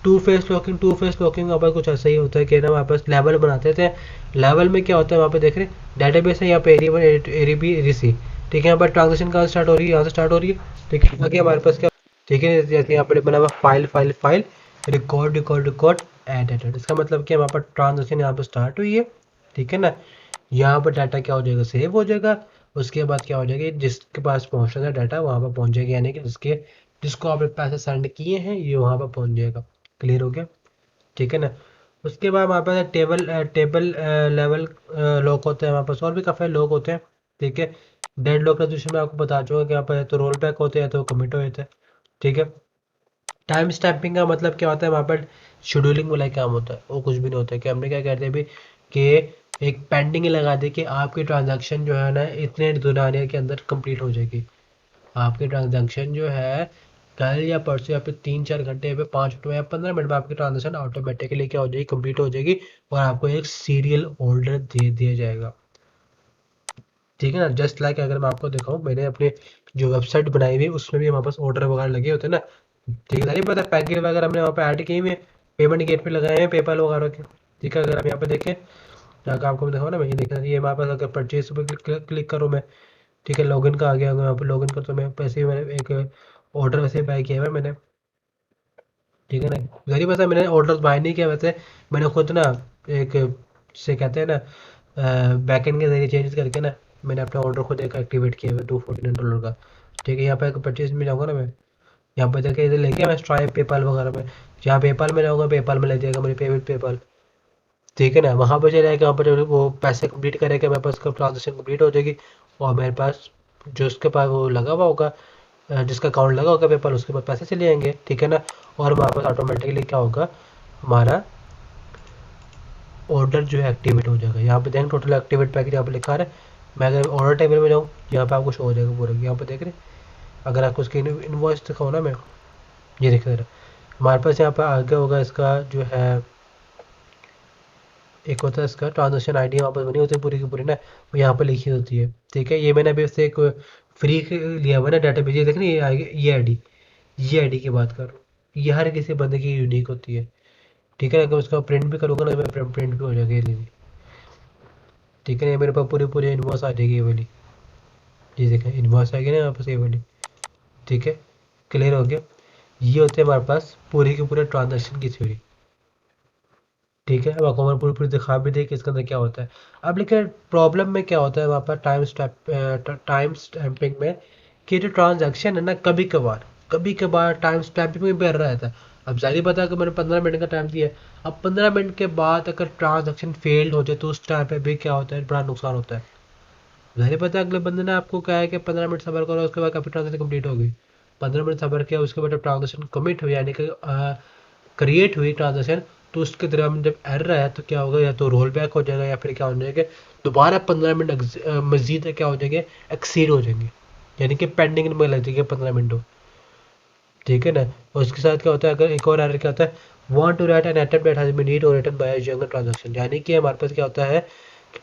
[SPEAKER 1] Two phase locking, two phase locking वहाँ पर कुछ ऐसा ही होता है कि ना वहाँ पर लेवल बनाते थे। लेवल में क्या होता है, वहाँ पे देख रहे हैं डेटाबेस है, यहाँ पे area one area B area C. ठीक है, यहाँ पर ट्रांजेक्शन कहाँ स्टार्ट हो रही है, यहाँ से स्टार्ट हो रही है। ठीक है, आगे हमारे पास क्या, ठीक है, जैसे यहाँ पर बना हुआ file file file, record record record, add add. इसका मतलब क्या, वहाँ पर ट्रांजेक्शन यहाँ पर स्टार्ट हुई है। ठीक है ना, यहाँ पर डाटा क्या हो जाएगा, सेव हो जाएगा। उसके बाद क्या हो जाएगा, जिसके पास पहुँचना था डाटा वहाँ पर पहुँच जाएगा, यानी कि जिसको आपने पैसे सेंड किए हैं ये वहाँ पर पहुँच जाएगा। क्लियर हो गया। ठीक है ना, उसके बाद हमारे पास टेबल लेवल लॉक होते हैं, हमारे पास और भी काफ़ी लॉक होते हैं। ठीक है, डेड लॉक रेजोल्यूशन में आपको बता चुका कि यहाँ पर तो रोल बैक होते हैं तो कमिट होते हैं। ठीक है, टाइम स्टैम्पिंग का मतलब क्या होता है, वहाँ पर शेड्यूलिंग वाला काम होता है, वो कुछ भी नहीं होता है कि हमने क्या कहते हैं अभी कि एक पेंडिंग लगा दी कि आपकी ट्रांजैक्शन जो है ना इतने दुनिया के अंदर कंप्लीट हो जाएगी। आपकी ट्रांजैक्शन जो है कल या परसों या फिर 3-4 घंटे या फिर 5 मिनट या 15 मिनट में आपकी ट्रांजैक्शन ऑटोमेटिकली क्या हो जाएगी, कंप्लीट हो जाएगी और आपको एक सीरियल ऑर्डर दे दिया जाएगा। ठीक है ना, जस्ट लाइक अगर मैं आपको दिखाऊं, मैंने अपने जो वेबसाइट बनाई हुई है उसमें भी हमारे पास ऑर्डर वगैरह लगे होते हैं ना। ठीक है, नहीं पता पैकेट वगैरह हमने वहाँ पे ऐड किए हुए हैं, पेमेंट गेट पे लगाए हैं पेपाल वगैरह के। ठीक है, अगर आप यहाँ पे देखें, अगर आपको मैं दिखाऊँ ना, मैं ये देखना, ये हमारे पास अगर परचेज पर क्लिक करूँ मैं, ठीक है, लॉगिन का आ गया, अगर यहाँ पर लॉगिन कर तो मैं पैसे मैंने एक ऑर्डर वैसे बाय किया हुआ है मैंने। ठीक है ना, गरीब पता मैंने ऑर्डर बाय नहीं किया वैसे, मैंने खुद ना एक से कहते हैं ना बैकएंड के जरिए चेंज करके ना मैंने अपना ऑर्डर खुद एक एक्टिवेट किया हुआ $249 का। ठीक है, यहाँ पे परचेज में जाऊँगा ना मैं, यहाँ पर जाके इधर लेके मैं स्ट्राइप पेपाल वगैरह में, जहाँ पेपाल में जाऊँगा पेपाल में ले जाएगा मेरी पेमेंट पेपाल। ठीक है ना, वहाँ पर चले जाएगा, वहाँ पर जो वो पैसे कंप्लीट करेगा मेरे पास का ट्रांजेक्शन कंप्लीट हो जाएगी और मेरे पास जो उसके पास वो लगा हुआ होगा, जिसका अकाउंट लगा होगा पेपाल, उसके पास पैसे चले जाएंगे। ठीक है ना, और हमारे पास ऑटोमेटिकली क्या होगा, हमारा ऑर्डर जो है एक्टिवेट हो जाएगा। यहाँ पे देखें टोटल एक्टिवेट पैकेज यहाँ पे लिखा है। मैं अगर ऑर्डर टेबल में जाऊँ यहाँ पे आपको शो हो जाएगा पूरा, यहाँ पे देख रहे हैं। अगर आपको उसकी इनवॉइस दिखाऊँ ना मैं, ये देख रहे हमारे पास यहाँ पर आगे होगा इसका जो है, एक होता है इसका ट्रांजेक्शन आईडी वहाँ पर बनी होती है पूरी की पूरी ना, वो यहाँ पर लिखी होती है। ठीक है, ये मैंने अभी उससे एक फ्री लिया हुआ ना डाटा भेजिए, देख रहे ये आईडी, ये आईडी की बात कर रहा हूँ, ये हर किसी बंदे की यूनिक होती है। ठीक है, अगर उसका प्रिंट भी करूँगा ना मैं, प्रिंट भी हो जाएगी ये वाली। ठीक है, ये मेरे पास पूरी पूरी इनवॉइस आ जाएगी ये वाली, ये देखें इनवॉइस आएगी ना यहाँ पर ये वाली। ठीक है, क्लियर हो गया। ये होते हैं हमारे पास पूरी की पूरे ट्रांजेक्शन की थ्योरी। ठीक है, अब आपको हमारे पूरी पूरी दिखा भी दी कि इसके अंदर क्या होता है। अब लेकिन प्रॉब्लम में क्या होता है वहाँ पर टाइम स्टैम्पिंग में, कि जो ट्रांजैक्शन है ना कभी कभार टाइम स्टैम्पिंग में भी एरर रहता है। अब जाहिर पता है कि मैंने 15 मिनट का टाइम दिया है, अब 15 मिनट के बाद अगर ट्रांजैक्शन फेल्ड हो जाए तो उस टाइम पे भी क्या होता है, बड़ा नुकसान होता है। जाहिर पता है अगले बंदे ने आपको कहा है कि 15 मिनट सबर करो, उसके बाद आपकी ट्रांजैक्शन कंप्लीट हो गई, 15 मिनट सबर किया, उसके बाद ट्रांजेक्शन कमिट हुई यानी कि क्रिएट हुई ट्रांजेक्शन, तो उसके दौरान जब एरर आया तो क्या होगा, या तो रोल बैक हो जाएगा या फिर क्या हो जाएगा, दोबारा 15 मिनट मजीद क्या हो जाएंगे, एक्सीड हो जाएंगे, यानी कि पेंडिंग में लग जाएगी 15 मिनट। ठीक है ना। और उसके साथ क्या होता है, अगर एक और एरर क्या होता है, want to write an attempt that has been read और written by a younger transaction, यानी कि हमारे पास क्या होता है,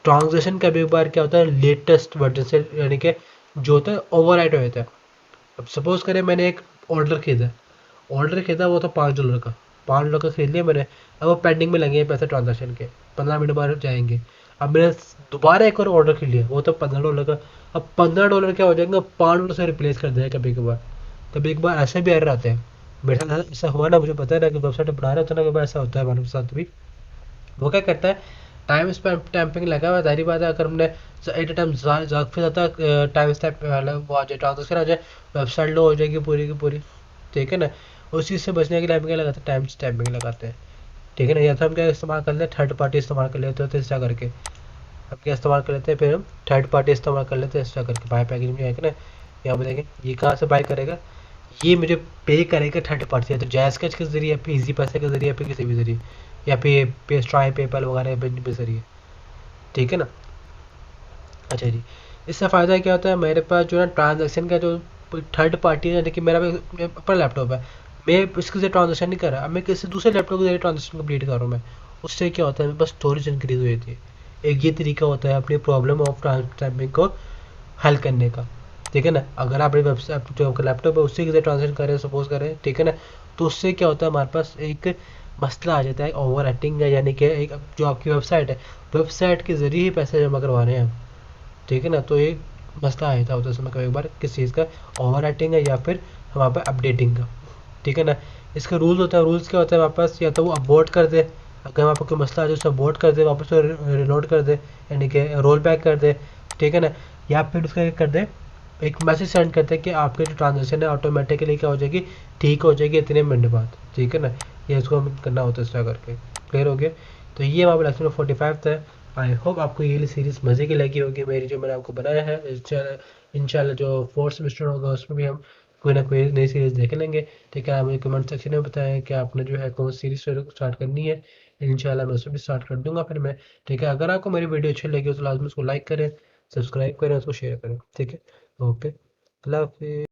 [SPEAKER 1] ट्रांजैक्शन का भी एक बार क्या होता है लेटेस्ट वर्जन से, यानी कि जो होता है ओवरराइट हो जाता है। अब सपोज करें मैंने एक ऑर्डर खरीदा वो था $5 का, $5 का खरीद लिया मैंने, अब वो पेंडिंग में लगे हैं पैसे ट्रांजेक्शन के, 15 मिनट बाद जाएंगे। अब मैंने दोबारा एक और ऑर्डर खरीद लिया वो तो $15 का, अब $15 क्या हो जाएगा, $5 से रिप्लेस कर देगा कभी एक बार ऐसे भी एरर आते हैं। मेरे साथ ऐसा हुआ ना, मुझे पता है ना कि वेबसाइट बना रहे होते ना, कई बार ऐसा होता है हमारे साथ भी। वो क्या करता है, टाइम स्टैम्पिंग लगा हुआ है, जाहिर बात है अगर हमने एट टाइम फिर ज़्यादा टाइम स्टैम्प वो आ जाए, ट्रांजेक्शन आ जाए, वेबसाइट लो हो जाएगी पूरी की पूरी। ठीक है ना। उस चीज़ से बचने के लिए हम क्या लगाते हैं, टाइम स्टैम्पिंग लगाते हैं। ठीक है ना। या तो हम क्या इस्तेमाल कर लेते हैं, थर्ड पार्टी इस्तेमाल कर लेते होते हैं इंस्टा करके, हम क्या इस्तेमाल कर लेते हैं, फिर हम थर्ड पार्टी इस्तेमाल कर लेते हैं इंस्टा करके, बाय पैकेज में है कि ना। यहाँ पे देखें ये कहाँ से बाय करेगा, ये मुझे पे करेगा थर्ड पार्टी, या तो जैज कैच के जरिए, या फिर इजी पैसे के जरिए, या फिर किसी भी जरिए, या फिर पे स्ट्राइप पेपल वगैरह के जरिए। ठीक है ना। अच्छा जी, इससे फ़ायदा क्या होता है, मेरे पास जो है ट्रांजेक्शन का जो थर्ड पार्टी है, यानी कि मेरा अपना लैपटॉप है, मैं इसके से ट्रांजेक्शन नहीं कर रहा, अब मैं किसी दूसरे लैपटॉप के जरिए ट्रांजेक्शन कंप्लीट कर रहा हूँ मैं। उससे क्या होता है, मेरे पास स्टोरेज इंक्रीज हो जाती है। एक ये तरीका होता है अपनी प्रॉब्लम ऑफ ट्रांसफर को हल करने का। ठीक है ना। अगर आप वेबसाइट जो आपका लैपटॉप है उससे किसी ट्रांजेक्शन करें, सपोज करें, ठीक है ना, तो उससे क्या होता है, हमारे पास एक मसला आ जाता है ओवर राइटिंग का, यानी कि एक जो आपकी वेबसाइट है, वेबसाइट के ज़रिए ही पैसे जमा करवाने हैं। ठीक है ना। तो ये मसला आया था होता है उसमें कई बार किस चीज़ का, ओवर राइटिंग है या फिर हमारे पास अपडेटिंग का। ठीक है ना। इसका रूल्स होता है, रूल्स क्या होता है वापस, या तो वो अबॉर्ट कर दे, अगर वहाँ पर कोई मसला आ जाए उसे अबॉर्ट कर दे, वापस रिलोड कर दे, यानी कि रोल बैक कर दे। ठीक है ना। या फिर उसका क्या कर दे, एक मैसेज सेंड करते हैं कि आपकी जो ट्रांजेक्शन है ऑटोमेटिकली क्या हो जाएगी, ठीक हो जाएगी इतने मिनट बाद। ठीक है ना। ये इसको हमें करना होता है इस तरह करके। क्लियर हो गया। तो ये हमारा लेक्चर नंबर 45 था। आई होप आपको ये सीरीज़ मज़े की लगी होगी मेरी, जो मैंने आपको बनाया है। इंशाल्लाह जो फोर्थ सेमेस्टर होगा उसमें भी हम कोई ना कोई नई सीरीज़ देख लेंगे। ठीक है। आप मुझे कमेंट सेक्शन में बताएं कि आपने जो है कौन सी सीरीज़ स्टार्ट करनी है। इंशाल्लाह मैं उसमें भी स्टार्ट कर दूंगा फिर मैं। ठीक है। अगर आपको मेरी वीडियो अच्छी लगी हो तो लाजमी उसको लाइक करें, सब्सक्राइब करें, उसको शेयर करें। ठीक है। ओके, अल्लाह हाफिज़।